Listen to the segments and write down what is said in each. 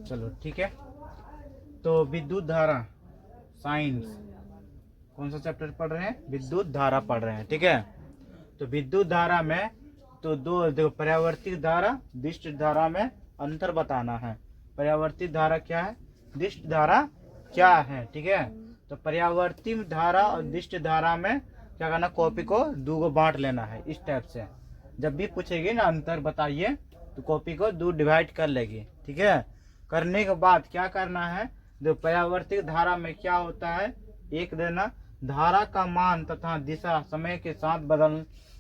चलो ठीक है। तो विद्युत धारा साइंस कौन सा चैप्टर पढ़ रहे हैं? विद्युत धारा पढ़ रहे हैं, ठीक है। तो विद्युत धारा में तो दो देखो, परावर्तित धारा, दिष्ट धारा में अंतर बताना है। परावर्तित धारा क्या है, दिष्ट धारा क्या है, ठीक है। तो परावर्तित धारा और दिष्ट धारा में क्या करना, कॉपी को दो बांट लेना है इस टाइप से। जब भी पूछेगी ना अंतर बताइए तो कॉपी को दो डिवाइड कर लेगी, ठीक है। करने के बाद क्या करना है, जो परावर्तित धारा में क्या होता है, एक देना धारा का मान तथा दिशा समय के साथ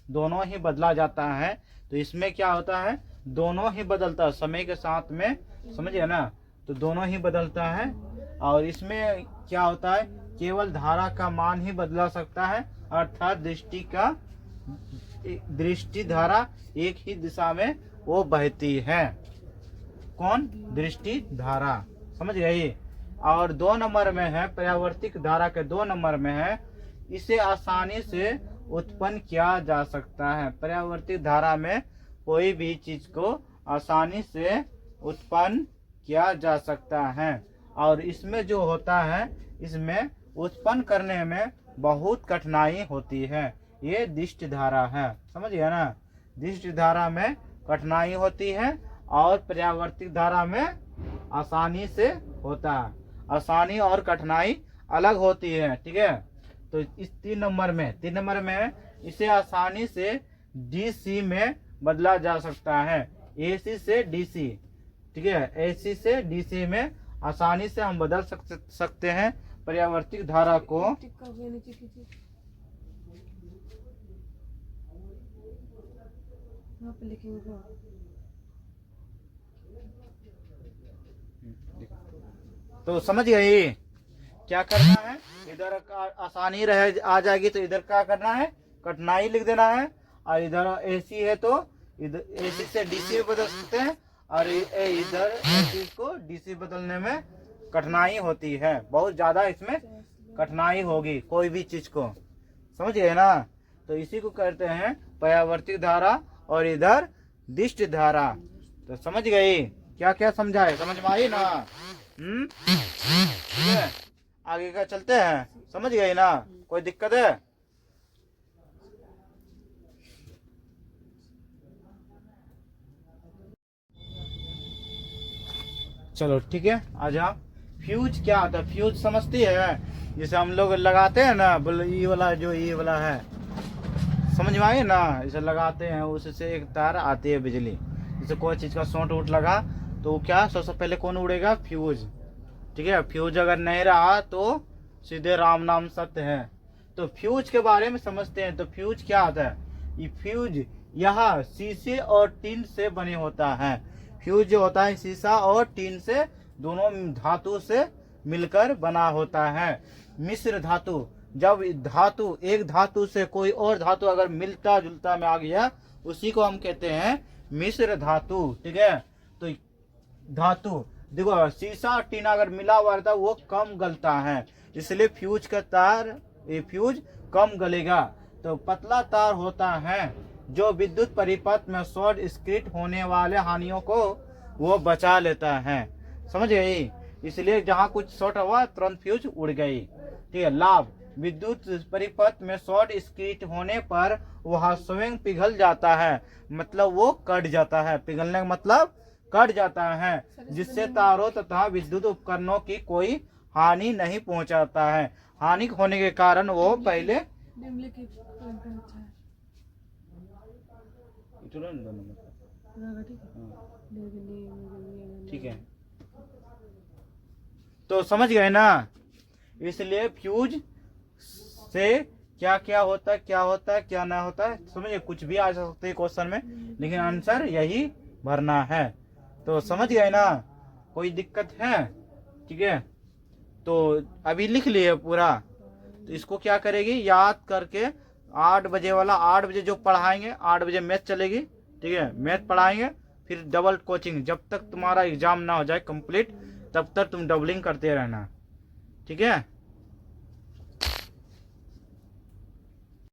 दोनों ही बदला जाता है। तो इसमें क्या होता है, दोनों ही बदलता है समय के साथ में, समझिए ना, तो दोनों ही बदलता है। और इसमें क्या होता है, केवल धारा का मान ही बदला सकता है, अर्थात दृष्टि धारा एक ही दिशा में वो बहती है। कौन? दृष्टि धारा, समझ गई। और 2 नंबर में है, परावर्तित धारा के 2 नंबर में है, इसे आसानी से उत्पन्न किया जा सकता है। परावर्तित धारा में कोई भी चीज को आसानी से उत्पन्न किया जा सकता है। और इसमें जो होता है, इसमें उत्पन्न करने में बहुत कठिनाई होती है। ये दिष्ट धारा है, समझ गया ना। दिष्ट धारा में कठिनाई होती है और परावर्तित धारा में आसानी से होता है। आसानी और कठिनाई अलग होती है, ठीक है। तो इस 3 नंबर में इसे आसानी से डीसी में बदला जा सकता है, एसी से डीसी, ठीक है। एसी से डीसी में आसानी से हम बदल सकते हैं परावर्तित धारा को। तो समझ गई क्या करना है, इधर का आसानी रहे आ जाएगी तो इधर क्या करना है, कठिनाई लिख देना है। और इधर एसी है तो इधर एसी से डीसी में बदल सकते हैं, और इधर एसी को डीसी बदलने में कठिनाई होती है, बहुत ज्यादा इसमें कठिनाई होगी कोई भी चीज को, समझ गए ना। तो इसी को कहते हैं परावर्तित धारा और इधर दिष्ट धारा। तो समझ गई क्या क्या समझाए, समझ में आई ना? ठीक है, आगे का चलते हैं, समझ गई ना, कोई दिक्कत है? चलो ठीक है, आ जाओ। फ्यूज क्या होता है, फ्यूज समझती है, जैसे हम लोग लगाते हैं ना, ये वाला जो ये वाला है, समझ में आई ना, इसे लगाते हैं, उससे एक तार आती है बिजली। जैसे कोई चीज का शॉर्ट वोट लगा तो क्या सबसे पहले कौन उड़ेगा, फ्यूज, ठीक है। फ्यूज अगर नहीं रहा तो सीधे राम नाम सत्य है। तो फ्यूज के बारे में समझते हैं। तो फ्यूज क्या होता है, ये फ्यूज यह शीशे और टीन से बने होता है। फ्यूज जो होता है शीशा और टीन से, दोनों धातु से मिलकर बना होता है। मिश्र धातु, जब धातु एक धातु से कोई और धातु अगर मिलता जुलता में आ गया, उसी को हम कहते हैं मिश्र धातु, ठीक है। तो धातु देखो, शीशा और टीना अगर मिला हुआ रहता है वो कम गलता है, इसलिए फ्यूज का तार, ये फ्यूज कम गलेगा। तो पतला तार होता है जो विद्युत परिपथ में शॉर्ट सर्किट होने वाले हानियों को वो बचा लेता है, समझ गई। इसलिए जहाँ कुछ शॉर्ट हुआ तुरंत फ्यूज उड़ गई, ठीक है। लाभ, विद्युत परिपथ में शॉर्ट सर्किट होने पर वह स्वयं पिघल जाता है, मतलब वो कट जाता है, पिघलने का मतलब कट जाता है, जिससे तारों तथा विद्युत उपकरणों की कोई हानि नहीं पहुंचाता है। हानि होने के कारण वो पहले ठीक है। तो समझ गए ना, इसलिए फ्यूज से क्या क्या होता है, क्या ना होता है, समझिए। कुछ भी आ सकते है क्वेश्चन में, लेकिन आंसर यही भरना है। तो समझ गए ना, कोई दिक्कत है? ठीक है, तो अभी लिख लिए पूरा। तो इसको क्या करेगी, याद करके 8 बजे वाला, 8 बजे जो पढ़ाएंगे, 8 बजे मैथ चलेगी, ठीक है। मैथ पढ़ाएंगे, फिर डबल कोचिंग, जब तक तुम्हारा एग्जाम ना हो जाए कंप्लीट, तब तक तुम डबलिंग करते रहना, ठीक है।